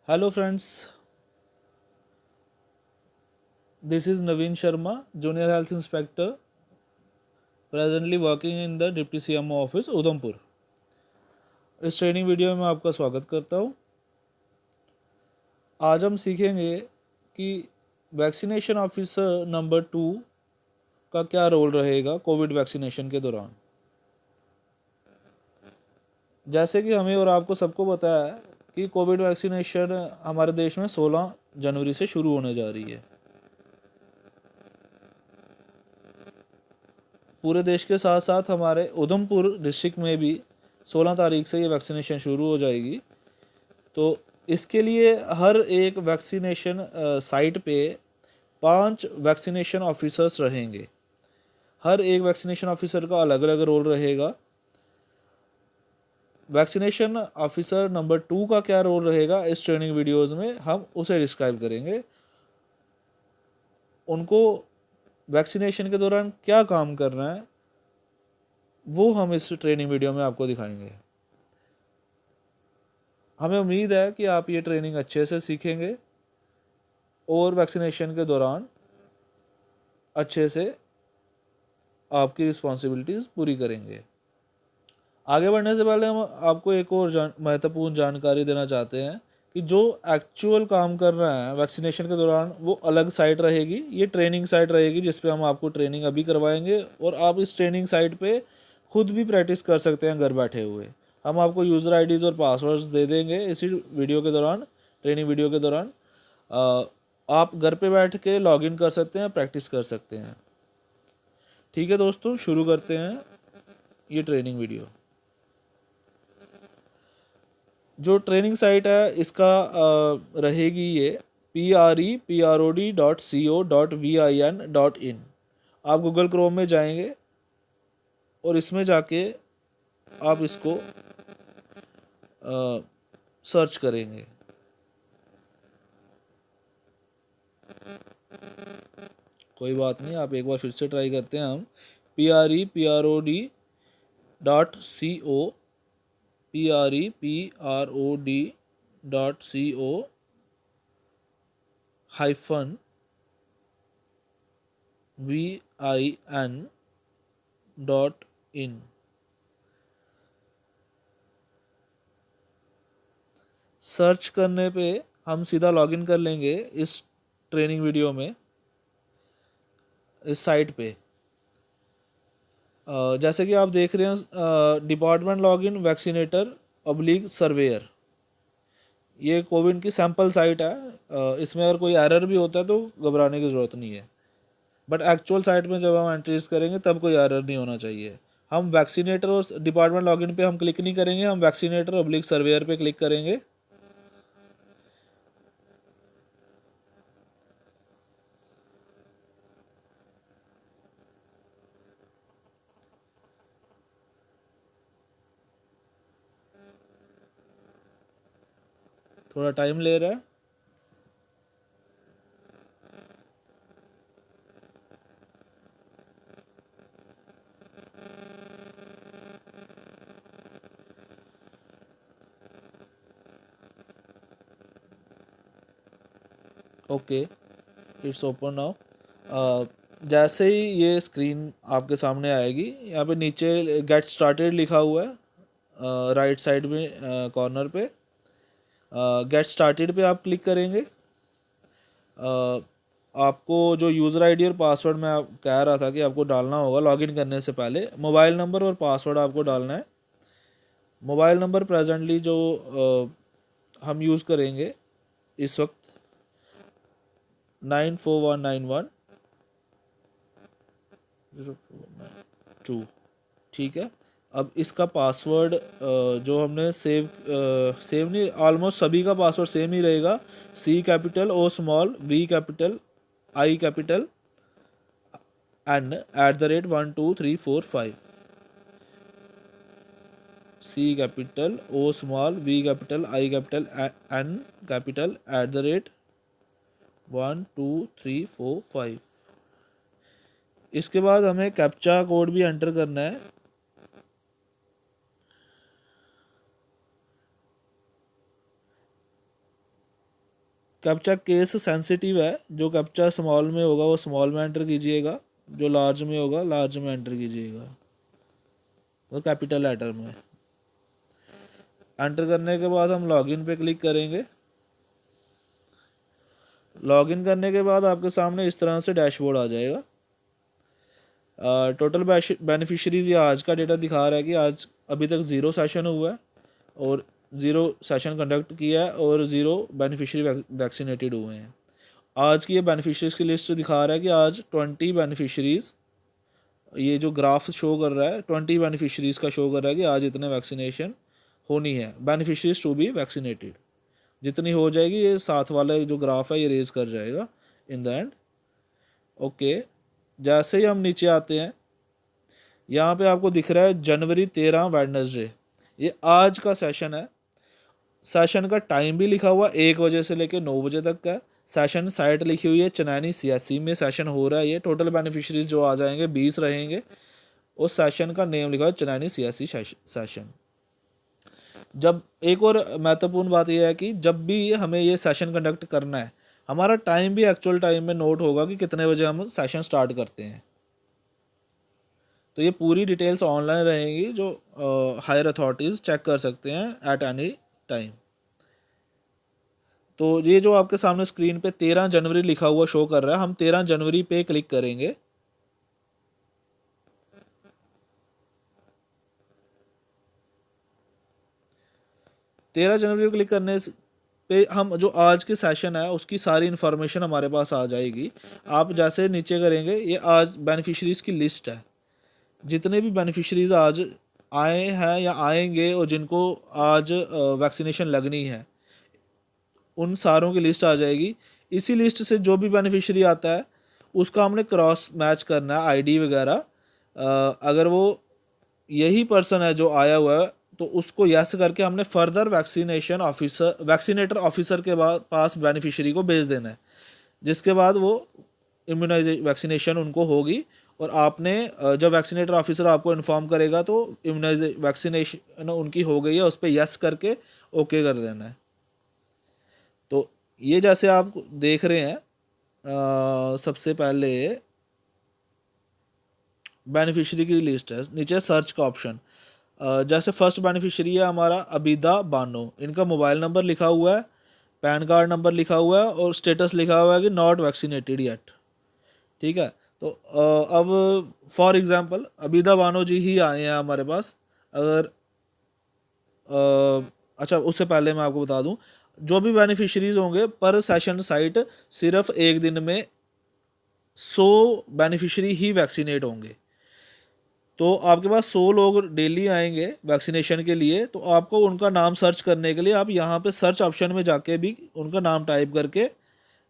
Hello friends, this is Naveen Sharma, Junior Health Inspector, presently working in the Deputy CMO office, Udhampur. इस training video में आपका स्वागत करता हूँ। आज हम सीखेंगे कि वैक्सीनेशन ऑफिसर नंबर 2 का क्या रोल रहेगा कोविड वैक्सीनेशन के दौरान। जैसे कि हमें और आपको सबको पता है कि कोविड वैक्सीनेशन हमारे देश में 16 जनवरी से शुरू होने जा रही है। पूरे देश के साथ साथ हमारे उधमपुर डिस्ट्रिक्ट में भी 16 तारीख से ये वैक्सीनेशन शुरू हो जाएगी। तो इसके लिए हर एक वैक्सीनेशन साइट पे 5 वैक्सीनेशन ऑफिसर्स रहेंगे। हर एक वैक्सीनेशन ऑफिसर का अलग अलग रोल रहेगा। वैक्सीनेशन ऑफिसर नंबर 2 का क्या रोल रहेगा इस ट्रेनिंग वीडियोस में हम उसे डिस्क्राइब करेंगे। उनको वैक्सीनेशन के दौरान क्या काम करना है वो हम इस ट्रेनिंग वीडियो में आपको दिखाएंगे। हमें उम्मीद है कि आप ये ट्रेनिंग अच्छे से सीखेंगे और वैक्सीनेशन के दौरान अच्छे से आपकी रिस्पॉन्सिबिलिटीज़ पूरी करेंगे। आगे बढ़ने से पहले हम आपको एक और महत्वपूर्ण जानकारी देना चाहते हैं कि जो एक्चुअल काम कर रहा है वैक्सीनेशन के दौरान वो अलग साइट रहेगी। ये ट्रेनिंग साइट रहेगी जिस पे हम आपको ट्रेनिंग अभी करवाएंगे और आप इस ट्रेनिंग साइट पे खुद भी प्रैक्टिस कर सकते हैं घर बैठे हुए। हम आपको यूज़र आईडीज़ और पासवर्ड्स दे देंगे इसी वीडियो के दौरान, ट्रेनिंग वीडियो के दौरान। आप घर पे बैठ के लॉगिन कर सकते हैं, प्रैक्टिस कर सकते हैं। ठीक है दोस्तों, शुरू करते हैं ये ट्रेनिंग वीडियो। जो ट्रेनिंग साइट है इसका रहेगी ये PREPROD.CO.VIN.in। आप गूगल क्रोम में जाएंगे और इसमें जाके आप इसको सर्च करेंगे। कोई बात नहीं, आप एक बार फिर से ट्राई करते हैं। हम PREPROD.CO.VIN.in सर्च करने पे हम सीधा लॉगिन कर लेंगे इस ट्रेनिंग वीडियो में, इस साइट पे। जैसे कि आप देख रहे हैं department login vaccinator oblique surveyor, ये कोविन की सैम्पल साइट है। इसमें अगर कोई एरर भी होता है तो घबराने की ज़रूरत नहीं है, बट एक्चुअल साइट में जब हम एंट्रीज करेंगे तब कोई एरर नहीं होना चाहिए। हम वैक्सीनेटर और डिपार्टमेंट लॉगिन पे हम क्लिक नहीं करेंगे, हम वैक्सीनेटर ऑब्लिक सर्वेयर पे क्लिक करेंगे। थोड़ा टाइम ले रहा है। Okay, it's open now. जैसे ही ये स्क्रीन आपके सामने आएगी, यहाँ पे नीचे गेट स्टार्टेड लिखा हुआ है राइट साइड में कॉर्नर पे। गेट स्टार्टेड पे आप क्लिक करेंगे। आपको जो यूज़र आईडी और पासवर्ड मैं कह रहा था कि आपको डालना होगा लॉगिन करने से पहले, मोबाइल नंबर और पासवर्ड आपको डालना है। मोबाइल नंबर प्रेजेंटली जो हम यूज़ करेंगे इस वक्त 94191042। ठीक है। अब इसका पासवर्ड जो हमने सेव नहीं, ऑलमोस्ट सभी का पासवर्ड सेम ही रहेगा। C capital, O small, V capital, I capital, N @1234 C capital, O small, V capital, I capital, N capital @1234। इसके बाद हमें कैप्चा कोड भी एंटर करना है। कैप्चा केस सेंसिटिव है, जो कैप्चा स्मॉल में होगा वो स्मॉल में एंटर कीजिएगा, जो लार्ज में होगा लार्ज में एंटर कीजिएगा, वो कैपिटल लेटर में। एंटर करने के बाद हम लॉगिन पे क्लिक करेंगे। लॉगिन करने के बाद आपके सामने इस तरह से डैशबोर्ड आ जाएगा। टोटल बेनिफिशरीज या आज का डेटा दिखा रहा है कि आज अभी तक 0 सेशन हुआ है और 0 सेशन कंडक्ट किया है और 0 बेनिफिशरी वैक्सीनेटेड हुए हैं। आज की ये बेनिफिशरीज की लिस्ट दिखा रहा है कि आज 20 बेनिफिशरीज, ये जो ग्राफ शो कर रहा है 20 बेनिफिशरीज का शो कर रहा है कि आज इतने वैक्सीनेशन होनी है, बेनिफिशरीज टू बी वैक्सीनेटेड। जितनी हो जाएगी ये साथ वाला जो ग्राफ है ये रेज कर जाएगा इन द एंड। ओके, जैसे ही हम नीचे आते हैं यहाँ पे आपको दिख रहा है जनवरी 13 वेडनेसडे, ये आज का सेशन है। सेशन का टाइम भी लिखा हुआ 1 बजे से लेकर 9 बजे तक का है। सेशन साइट लिखी हुई है चनैनी CSC में सेशन हो रहा है। ये टोटल बेनिफिशरीज जो आ जाएंगे 20 रहेंगे। उस सेशन का नेम लिखा है चनैनी CSC सेशन। जब एक और महत्वपूर्ण बात यह है कि जब भी हमें ये सेशन कंडक्ट करना है, हमारा टाइम भी एक्चुअल टाइम में नोट होगा कि कितने बजे हम सेशन स्टार्ट करते हैं। तो ये पूरी डिटेल्स ऑनलाइन रहेंगी जो हायर अथॉरिटीज़ चेक कर सकते हैं एट एनी टाइम। तो ये जो आपके सामने स्क्रीन पे 13 जनवरी लिखा हुआ शो कर रहा है, हम 13 जनवरी पे क्लिक करेंगे। तेरह जनवरी को क्लिक करने पे हम जो आज के सेशन है उसकी सारी इन्फॉर्मेशन हमारे पास आ जाएगी। आप जैसे नीचे करेंगे, ये आज बेनिफिशरीज़ की लिस्ट है, जितने भी बेनिफिशरीज़ आज आए हैं या आएंगे और जिनको आज वैक्सीनेशन लगनी है उन सारों की लिस्ट आ जाएगी। इसी लिस्ट से जो भी बेनिफिशरी आता है उसका हमने क्रॉस मैच करना है आईडी वगैरह। अगर वो यही पर्सन है जो आया हुआ है तो उसको यस करके हमने फर्दर वैक्सीनेटर ऑफिसर के पास बेनिफिशरी को भेज देना है, जिसके बाद वो वैक्सीनेशन उनको होगी। और आपने जब वैक्सीनेटर ऑफिसर आपको इन्फॉर्म करेगा तो वैक्सीनेशन उनकी हो गई है उस पर यस करके ओके कर देना है। तो ये जैसे आप देख रहे हैं, सबसे पहले बेनिफिशरी की लिस्ट है, नीचे सर्च का ऑप्शन। जैसे फर्स्ट बेनिफिशरी है हमारा अबीदा बानो, इनका मोबाइल नंबर लिखा हुआ है, पैन कार्ड नंबर लिखा हुआ है और स्टेटस लिखा हुआ है कि नॉट वैक्सीनेटेड येट। ठीक है, तो अब फॉर एग्जांपल अबीदा बानो जी ही आए हैं हमारे पास। अगर अच्छा, उससे पहले मैं आपको बता दूं, जो भी बेनिफिशरीज होंगे पर सेशन साइट सिर्फ एक दिन में 100 बेनिफिशरी ही वैक्सीनेट होंगे। तो आपके पास 100 लोग डेली आएंगे वैक्सीनेशन के लिए, तो आपको उनका नाम सर्च करने के लिए आप यहाँ पे सर्च ऑप्शन में जाके भी उनका नाम टाइप करके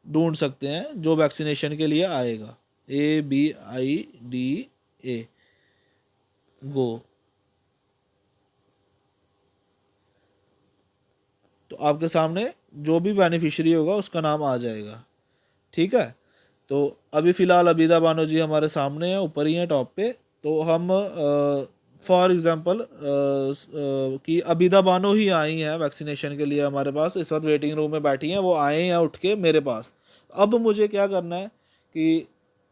ढूंढ सकते हैं जो वैक्सीनेशन के लिए आएगा। ABIDA गो। तो आपके सामने जो भी बेनिफिशरी होगा उसका नाम आ जाएगा। ठीक है, तो अभी फ़िलहाल अबीदा बानो जी हमारे सामने हैं, ऊपर ही हैं टॉप पे। तो हम फॉर एग्ज़ाम्पल कि अबीदा बानो ही आई हैं वैक्सीनेशन के लिए हमारे पास, इस वक्त वेटिंग रूम में बैठी हैं, वो आए हैं उठ के मेरे पास। अब मुझे क्या करना है कि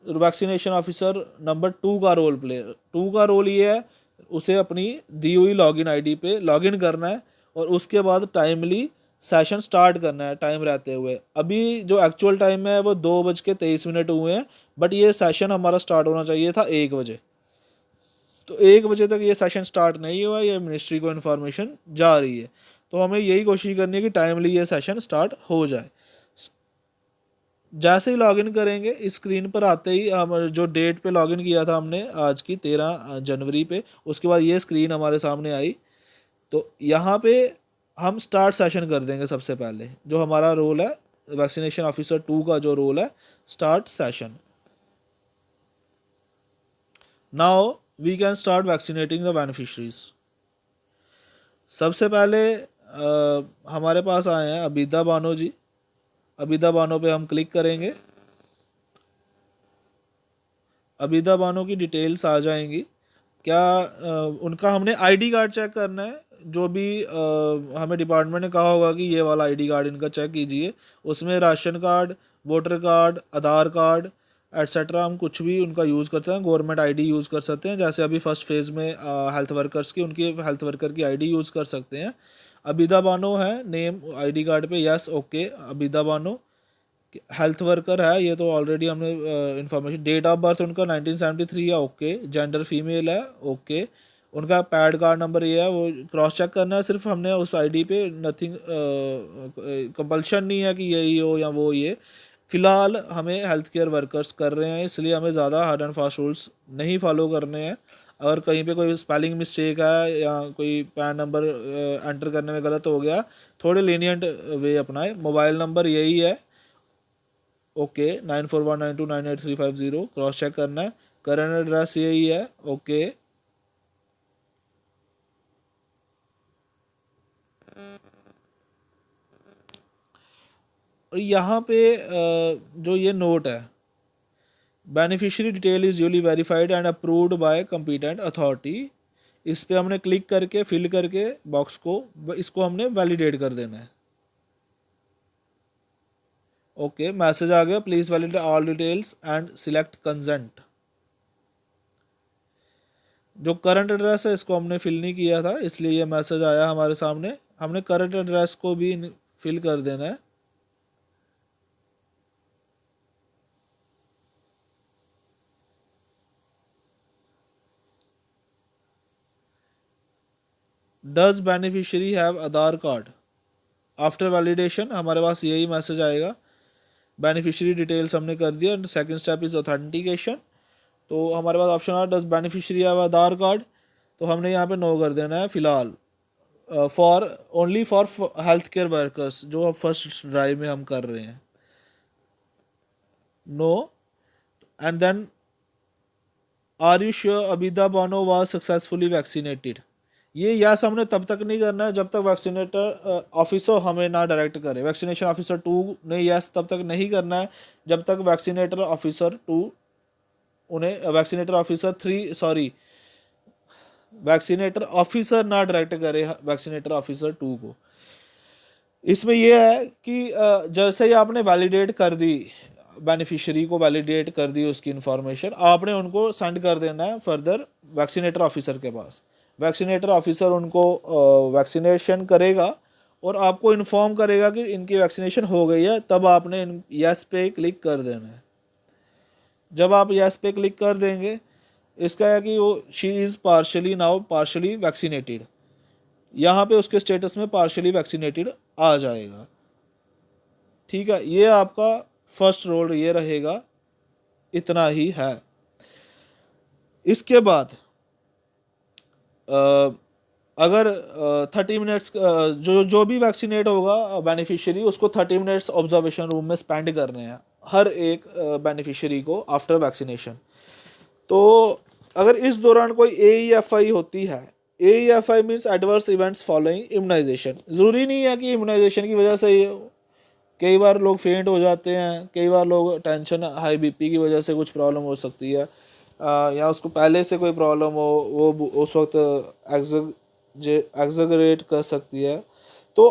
वैक्सीनेशन ऑफिसर नंबर 2 का रोल प्ले, 2 का रोल ये है, उसे अपनी दी हुई लॉगिन आईडी पे लॉगिन करना है और उसके बाद टाइमली सेशन स्टार्ट करना है टाइम रहते हुए। अभी जो एक्चुअल टाइम है वो 2:23 हुए हैं, बट ये सेशन हमारा स्टार्ट होना चाहिए था 1 बजे। तो 1 बजे तक ये सेशन स्टार्ट नहीं हुआ, ये मिनिस्ट्री को इन्फॉर्मेशन जा रही है। तो हमें यही कोशिश करनी है कि टाइमली ये सेशन स्टार्ट हो जाए। जैसे ही लॉगिन करेंगे इस स्क्रीन पर आते ही हम जो डेट पे लॉगिन किया था हमने आज की 13 जनवरी पे, उसके बाद ये स्क्रीन हमारे सामने आई। तो यहाँ पे हम स्टार्ट सेशन कर देंगे। सबसे पहले जो हमारा रोल है वैक्सीनेशन ऑफिसर 2 का जो रोल है, start session. Now we can start vaccinating the beneficiaries. सबसे पहले हमारे पास आए हैं अबीदा बानो जी। अबीदा बानो पे हम क्लिक करेंगे। अबीदा बानो की डिटेल्स आ जाएंगी। क्या उनका हमने आईडी कार्ड चेक करना है, जो भी हमें डिपार्टमेंट ने कहा होगा कि ये वाला आईडी कार्ड इनका चेक कीजिए, उसमें राशन कार्ड, वोटर कार्ड, आधार कार्ड एट्सेट्रा हम कुछ भी उनका यूज़ कर सकते हैं। गवर्नमेंट आईडी यूज़ कर सकते हैं, जैसे अभी फर्स्ट फेज़ में हेल्थ वर्कर्स की, उनकी हेल्थ वर्कर की आईडी यूज़ कर सकते हैं। अबिदा बानो है नेम आईडी कार्ड पे, yes okay Abida Bano health worker है, ये तो ऑलरेडी हमने इन्फॉर्मेशन। डेट ऑफ बर्थ उनका 1973 है, ओके। जेंडर फीमेल है, ओके। उनका पैड कार्ड नंबर ये है, वो क्रॉस चेक करना है सिर्फ हमने उस आईडी पे, नथिंग कंपल्शन नहीं है कि यही हो या वो ये। फ़िलहाल हमें हेल्थ केयर वर्कर्स कर रहे हैं, इसलिए हमें ज़्यादा हार्ड एंड फास्ट रूल्स नहीं फॉलो करने हैं। अगर कहीं पे कोई स्पेलिंग मिस्टेक है या कोई पैन नंबर एंटर करने में गलत हो गया, थोड़े लीनियंट वे अपनाएं। मोबाइल नंबर यही है, ओके 9419298350, क्रॉस चेक करना है। करंट एड्रेस यही है, ओके। और यहाँ पे जो ये नोट है, beneficiary detail is duly verified and approved by competent authority, इस पे हमने क्लिक करके फिल करके बॉक्स को, इसको हमने वैलिडेट कर देना है। ओके मैसेज आ गया, please validate all details and select consent. जो करंट एड्रेस है इसको हमने फिल नहीं किया था, इसलिए ये मैसेज आया हमारे सामने। हमने करंट एड्रेस को भी फिल कर देना है। Does beneficiary have Aadhaar card? After validation हमारे पास यही मैसेज आएगा। बेनिफिशियरी डिटेल्स हमने कर दिया। सेकंड स्टेप इज़ ऑथेंटिकेशन, तो हमारे पास ऑप्शन आ does beneficiary have Aadhaar card, तो हमने यहाँ पे नो कर देना है फ़िलहाल। For only for health care workers जो फर्स्ट ड्राइव में हम कर रहे हैं, no. And then are you sure Abida Bano was successfully vaccinated? ये यस हमने तब तक नहीं करना है जब तक वैक्सीनेटर ऑफिसर हमें ना डायरेक्ट करे। वैक्सीनेशन ऑफिसर 2 ने यस तब तक नहीं करना है जब तक वैक्सीनेटर ऑफिसर 2 उन्हें vaccinator officer 3 sorry vaccinator officer ना डायरेक्ट करे वैक्सीनेटर ऑफिसर 2 को। इसमें यह है कि जैसे ही आपने वैलिडेट कर दी, बेनिफिशियरी को वैलिडेट कर दी उसकी इन्फॉर्मेशन, आपने उनको सेंड कर देना है फर्दर वैक्सीनेटर ऑफिसर के पास। वैक्सीनेटर ऑफिसर उनको वैक्सीनेशन करेगा और आपको इन्फॉर्म करेगा कि इनकी वैक्सीनेशन हो गई है, तब आपने यस पे क्लिक कर देना है। जब आप यस पे क्लिक कर देंगे, इसका है कि वो she is partially now partially vaccinated, यहाँ पे उसके स्टेटस में पार्शली वैक्सीनेटेड आ जाएगा। ठीक है, ये आपका फर्स्ट रोल ये रहेगा, इतना ही है। इसके बाद अगर 30 मिनट्स जो भी वैक्सीनेट होगा बेनिफिशियरी, उसको 30 मिनट्स ऑब्जर्वेशन रूम में स्पेंड करने हैं हर एक बेनिफिशियरी को आफ्टर वैक्सीनेशन। तो अगर इस दौरान कोई AEFI होती है, AEFI means adverse events following immunisation. ज़रूरी नहीं है कि इम्यूनाइजेशन की वजह से ये, कई बार लोग फेंट हो जाते हैं, कई बार लोग टेंशन हाई BP की वजह से कुछ प्रॉब्लम हो सकती है, या उसको पहले से कोई प्रॉब्लम हो, वो उस वक्त एग्जगरेट कर सकती है। तो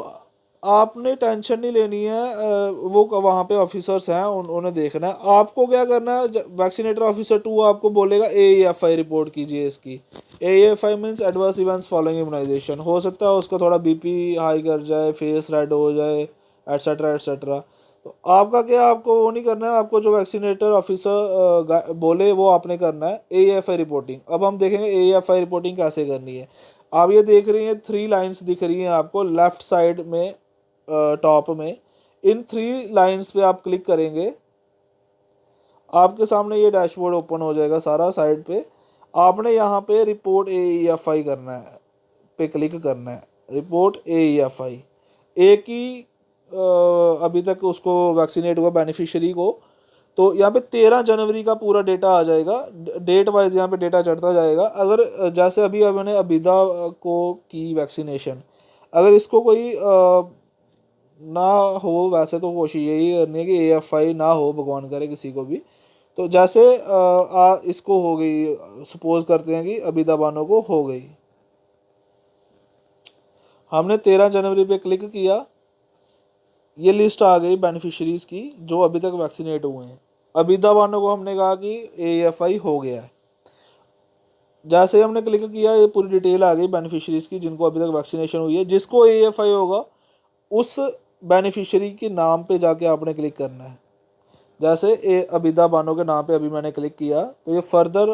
आपने टेंशन नहीं लेनी है, वो वहाँ पे ऑफिसर्स हैं, उन्होंने देखना है। आपको क्या करना है, वैक्सीनेटर ऑफिसर 2 आपको बोलेगा AEFI रिपोर्ट कीजिए इसकी। AEFI means adverse events following immunisation. हो सकता है उसका थोड़ा BP हाई कर जाए, फेस रेड हो जाए, एट्सेट्रा एट्सेट्रा। तो आपका क्या, आपको वो नहीं करना है, आपको जो वैक्सीनेटर ऑफिसर बोले वो आपने करना है। AEFI रिपोर्टिंग, अब हम देखेंगे AEFI रिपोर्टिंग कैसे करनी है। आप ये देख रही हैं 3 लाइन्स दिख रही हैं आपको लेफ़्ट साइड में टॉप में। इन 3 लाइन्स पे आप क्लिक करेंगे, आपके सामने ये डैशबोर्ड ओपन हो जाएगा सारा साइड पे। आपने यहाँ पे रिपोर्ट AEFI करना है, पे क्लिक करना है, रिपोर्ट AEFI। एक ही अभी तक उसको वैक्सीनेट हुआ बेनिफिशियरी को, तो यहाँ पे 13 जनवरी का पूरा डेटा आ जाएगा, डेट वाइज यहाँ पे डेटा चढ़ता जाएगा। अगर जैसे अभी मैंने अबिदा को की वैक्सीनेशन, अगर इसको कोई ना हो, वैसे तो कोशिश यही करनी है कि AFI ना हो, भगवान करे किसी को भी। तो जैसे इसको हो गई, सपोज करते हैं कि अबिदा बानो को हो गई, हमने 13 जनवरी पे क्लिक किया, ये लिस्ट आ गई बेनिफिशरीज़ की जो अभी तक वैक्सीनेट हुए हैं। अबिदा बानो को हमने कहा कि AFI हो गया है। जैसे ही हमने क्लिक किया ये पूरी डिटेल आ गई बेनिफिशरीज़ की जिनको अभी तक वैक्सीनेशन हुई है। जिसको AFI होगा उस बेनिफिशरी के नाम पे जाके आपने क्लिक करना है। जैसे अबिदा बानो के नाम पे अभी मैंने क्लिक किया तो ये फर्दर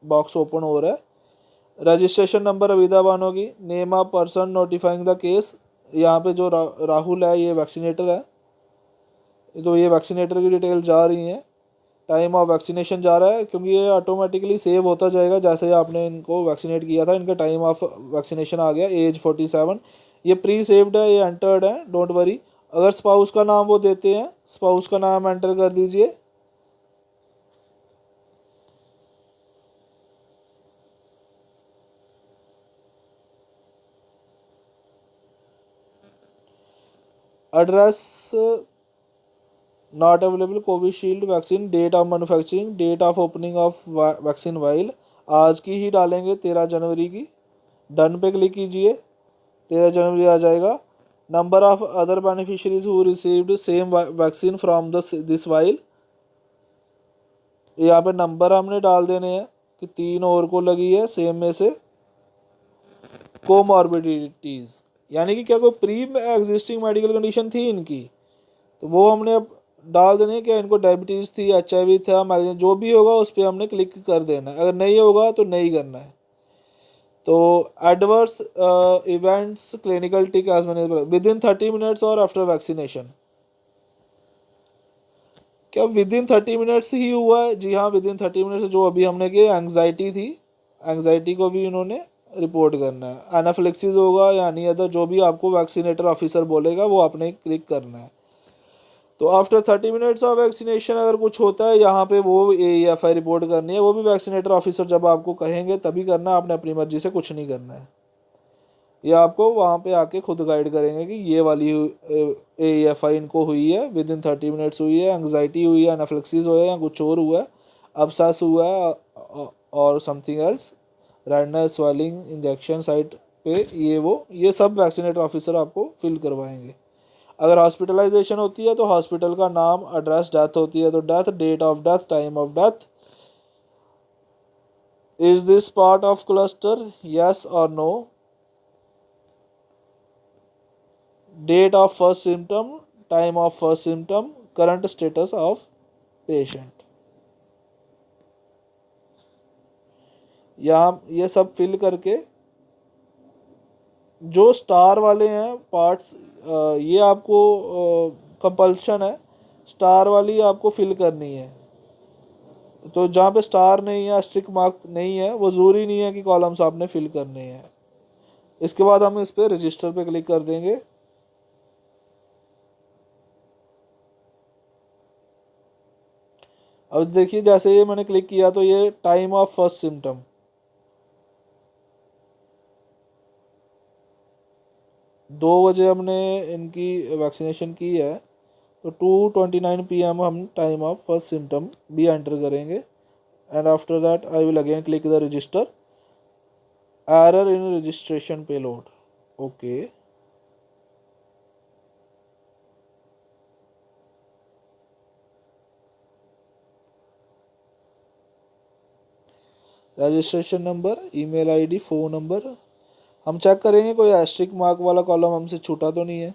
बॉक्स ओपन हो रहा है। रजिस्ट्रेशन नंबर अबिदा बानो की, name of person notifying the case, यहाँ पे जो राहुल है ये वैक्सीनेटर है, तो ये वैक्सीनेटर की डिटेल जा रही हैं। टाइम ऑफ वैक्सीनेशन जा रहा है क्योंकि ये ऑटोमेटिकली सेव होता जाएगा जैसे ही आपने इनको वैक्सीनेट किया था। इनका टाइम ऑफ वैक्सीनेशन आ गया, एज 47, ये प्री सेव्ड है, ये एंटर्ड है, डोंट वरी। अगर स्पाउस का नाम वो देते हैं, स्पाउस का नाम एंटर कर दीजिए। Address not available Covishield vaccine, date of manufacturing, date of opening of vaccine vial, आज की ही डालेंगे 13 जनवरी की। डन पे क्लिक कीजिए, 13 जनवरी आ जाएगा। Number of other beneficiaries who received same vaccine from this while, यहाँ पे नंबर हमने डाल देने हैं कि 3 और को लगी है सेम में से। कोमॉर्बिडिटीज़ यानी कि क्या कोई प्री एग्जिस्टिंग मेडिकल कंडीशन थी इनकी, तो वो हमने अब डाल देने हैं। क्या इनको डायबिटीज़ थी, HIV था, माइग्रेन, जो भी होगा उस पर हमने क्लिक कर देना है। अगर नहीं होगा तो नहीं करना है। तो adverse events clinical tick as manageable within 30 minutes और आफ्टर वैक्सीनेशन, क्या विद इन 30 मिनट्स ही हुआ है? जी हाँ, विद इन 30 मिनट्स। जो अभी हमने किया एंग्जाइटी थी, एंग्जाइटी को भी इन्होंने रिपोर्ट करना है। एनाफिलिक्सिस होगा यानी अदर जो भी आपको वैक्सीनेटर ऑफिसर बोलेगा वो आपने क्लिक करना है। तो आफ्टर 30 मिनट्स ऑफ वैक्सीनेशन अगर कुछ होता है यहाँ पे वो AFI रिपोर्ट करनी है। वो भी वैक्सीनेटर ऑफिसर जब आपको कहेंगे तभी करना है, आपने अपनी मर्जी से कुछ नहीं करना है। ये आपको वहाँ पे आके खुद गाइड करेंगे कि ये वाली AFI इनको हुई है, विद इन 30 मिनट्स हुई है, एंग्जाइटी हुई है, एनाफिलिक्सिस हुआ है या कुछ और हुआ है, अब्सेस हुआ है और something else, redness, swelling, injection site पे, ये सब वैक्सीनेटर ऑफिसर आपको फिल करवाएंगे। अगर हॉस्पिटलाइजेशन होती है तो हॉस्पिटल का नाम, एड्रेस, डेथ होती है तो death, date of death, time of death, is this part of cluster, yes और no, date of first symptom, time of first symptom, current status of patient. यहाँ ये सब फिल करके जो स्टार वाले हैं पार्ट्स, ये आपको कंपल्शन है, स्टार वाली आपको फिल करनी है। तो जहाँ पे स्टार नहीं है, स्ट्रिक मार्क नहीं है, वो ज़रूरी नहीं है कि कॉलम्स आपने फिल करने हैं। इसके बाद हम इस पर रजिस्टर पे क्लिक कर देंगे। अब देखिए जैसे ये मैंने क्लिक किया तो ये टाइम ऑफ फर्स्ट सिम्टम, 2 बजे हमने इनकी वैक्सीनेशन की है तो 2:29 PM हम टाइम ऑफ फर्स्ट सिम्टम भी एंटर करेंगे। And after that I will again click the register. Error in registration payload, okay. Registration number, email ID, phone number हम चेक करेंगे कोई एस्ट्रिक मार्क वाला कॉलम हमसे छूटा तो नहीं है।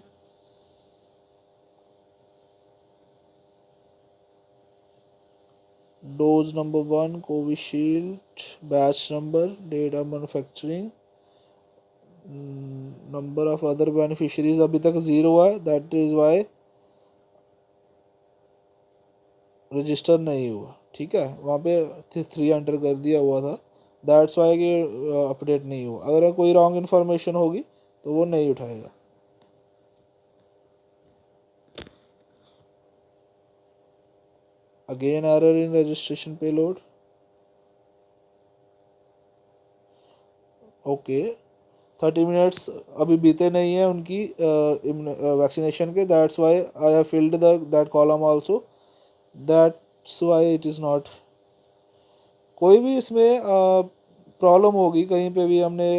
Dose number 1 Covishield, batch number, date of manufacturing, number of other beneficiaries अभी तक 0 है, दैट इज़ वाई रजिस्टर नहीं हुआ। ठीक है, वहाँ पे 3 एंटर कर दिया हुआ था, दैट्स वाई कि अपडेट नहीं हुआ। अगर कोई रॉन्ग इन्फॉर्मेशन होगी तो वो नहीं उठाएगा। Again error in registration payload, okay. 30 minutes अभी बीते नहीं है उनकी वैक्सीनेशन के, that's why I have filled that column also, that's why it is not. कोई भी इसमें प्रॉब्लम होगी, कहीं पे भी हमने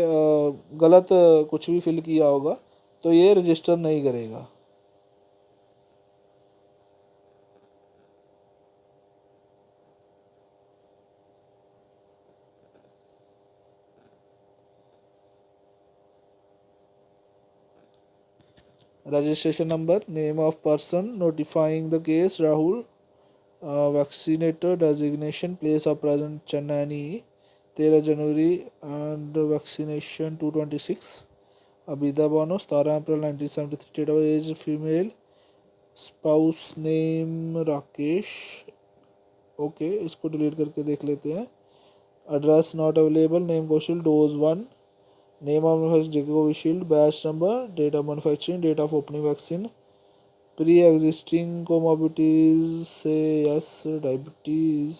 गलत कुछ भी फिल किया होगा तो ये रजिस्टर नहीं करेगा। Registration number, name of person notifying the case Rahul, vaccinator designation, place of present Chennai 13 January and vaccination 226, Abida Bano 17 April 1973, date of age female, spouse name Rakesh. Okay, इसको डिलीट करके देख लेते हैं। Address not available, name Covishield dose 1, name of manufacturing Covishield, batch number, date of manufacturing, date of opening vaccine, pre existing comorbidities से yes, diabetes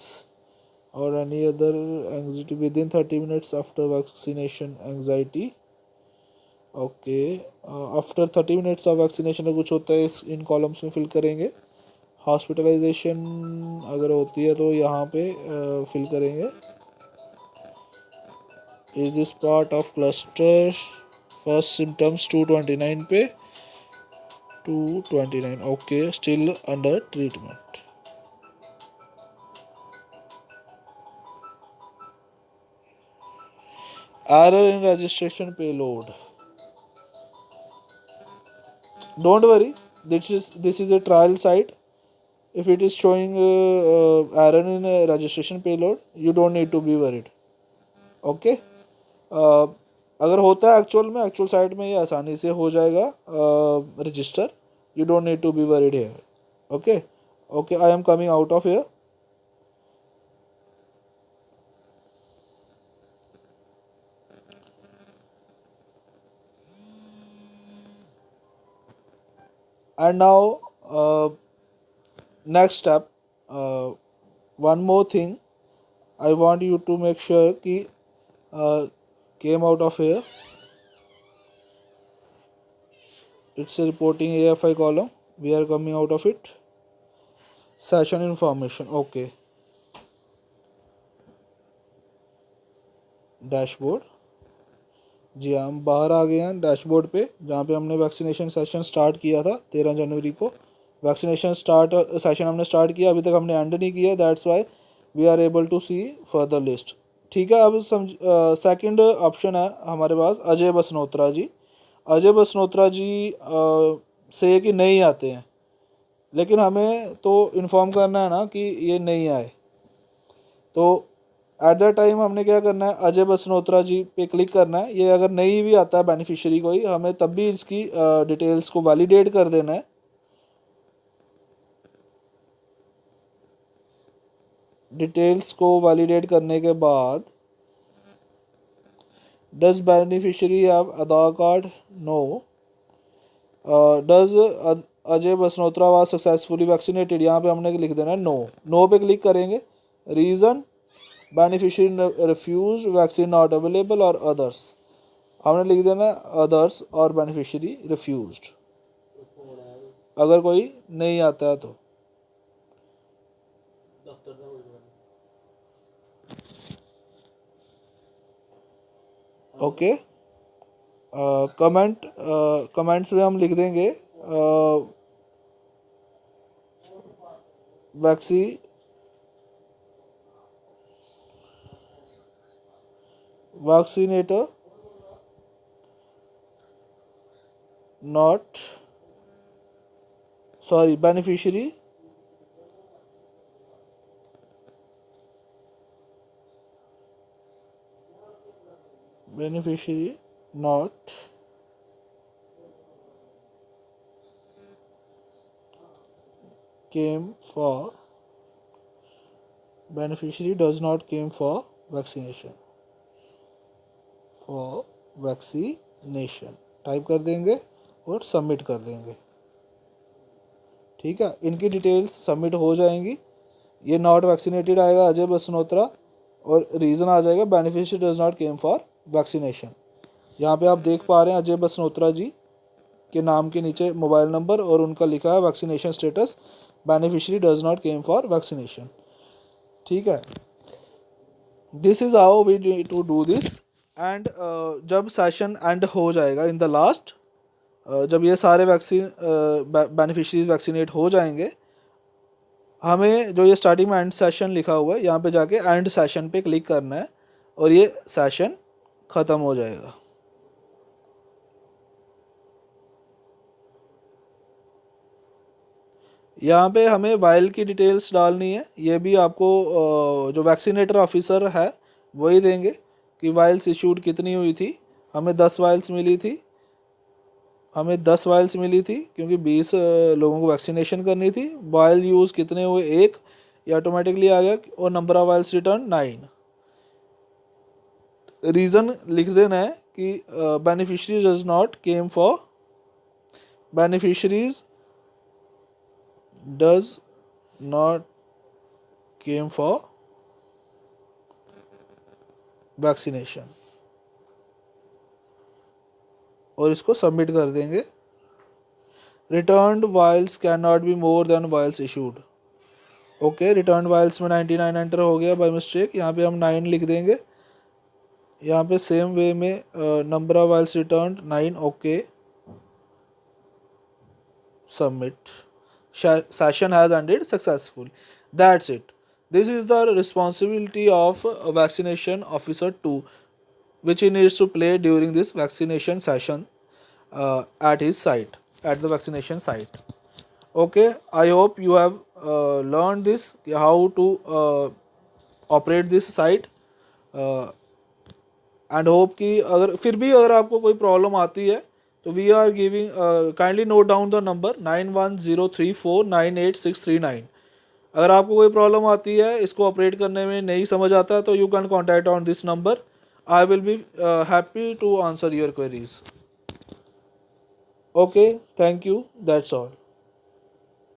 और any other anxiety with in 30 minutes after vaccination anxiety. Okay, after 30 minutes of vaccination का कुछ होता है इस इन columns में fill करेंगे। Hospitalisation अगर होती है तो यहाँ पे फिल करेंगे। Is this part of cluster, first symptoms 229 पे 229। Okay, still under treatment. Error in registration payload, don't worry, this is a trial site. If it is showing error in registration payload, you don't need to be worried. Okay, अगर होता है actual में, actual site में ये आसानी से हो जाएगा register, you don't need to be worried here. Okay okay, I am coming out of here. And now next step, one more thing I want you to make sure कि came out of here, it's a reporting AFI column, we are coming out of it, session information। okay, dashboard, जी हाँ, हम बाहर आ गए हैं dashboard पे, जहाँ पे हमने वैक्सीनेशन सेशन स्टार्ट किया था 13 जनवरी को। वैक्सीनेशन सेशन हमने स्टार्ट किया, अभी तक हमने एंड नहीं किया, that's why we are able to see further list. ठीक है, अब सेकंड ऑप्शन है हमारे पास अजय बसनोत्रा जी। अजय बसनोत्रा जी से कि नहीं आते हैं, लेकिन हमें तो इन्फॉर्म करना है ना कि ये नहीं आए, तो एट द टाइम हमने क्या करना है, अजय बसनोत्रा जी पे क्लिक करना है। ये अगर नहीं भी आता है बेनिफिशियरी कोई, हमें तब भी इसकी डिटेल्स को वैलिडेट कर देना है। डिटेल्स को वैलिडेट करने के बाद does beneficiary have Aadhaar card, no. Does Ajay Basnotra was successfully vaccinated, यहाँ पे हमने लिख देना है नो। नो पे क्लिक करेंगे, reason beneficiary refuse, vaccine not available और अदर्स, हमने लिख देना अदर्स और बेनिफिशियरी रिफ्यूज्ड, अगर कोई नहीं आता है तो। ओके, कमेंट्स में हम लिख देंगे vaccinator not, sorry, beneficiary not came for, beneficiary does not came for vaccination, type कर देंगे और सबमिट कर देंगे। ठीक है, इनकी डिटेल्स सबमिट हो जाएंगी। ये नॉट वैक्सीनेटेड आएगा अजय बसनोत्रा, और रीज़न आ जाएगा beneficiary does not came for vaccination. यहाँ पे आप देख पा रहे हैं अजय बसनोत्रा जी के नाम के नीचे मोबाइल नंबर और उनका लिखा है vaccination this is how we need to do this. And जब सेशन एंड हो जाएगा इन द लास्ट, जब ये सारे वैक्सीन बेनिफिशरीज वैक्सीनेट हो जाएंगे, हमें जो ये स्टार्टिंग में एंड सेशन लिखा हुआ है यहाँ पे जाके एंड सेशन पे क्लिक करना है और ये सेशन ख़त्म हो जाएगा। यहाँ पे हमें वाइल की डिटेल्स डालनी है, ये भी आपको जो वैक्सीनेटर ऑफिसर है वही देंगे कि वाइल्स इशूड कितनी हुई थी। हमें 10 वाइल्स मिली थी, क्योंकि 20 लोगों को वैक्सीनेशन करनी थी। वाइल यूज़ कितने हुए, एक, ये ऑटोमेटिकली आ गया। और number of vials return 9। Reason लिख देना है कि beneficiaries does not came for, beneficiaries does not came for vaccination, और इसको सबमिट कर देंगे। Returned vials can not be more than vials issued. Okay, return vials में 99 एंटर हो गया बाय मिस्टेक, यहाँ पे हम 9 लिख देंगे। यहाँ पे सेम वे में number of vials return 9। Okay, submit. Session has ended successfully. That's it. This is the responsibility of a vaccination officer too, which he needs to play during this vaccination session at his site, at the vaccination site. Okay, I hope you have learned this, how to operate this site. And hope कि अगर फिर भी अगर आपको कोई problem आती है तो we are giving, kindly note down the number 9103498639। अगर आपको कोई प्रॉब्लम आती है, इसको ऑपरेट करने में नहीं समझ आता, तो you can contact on this number. I will be happy to answer your queries. Okay, thank you, that's all.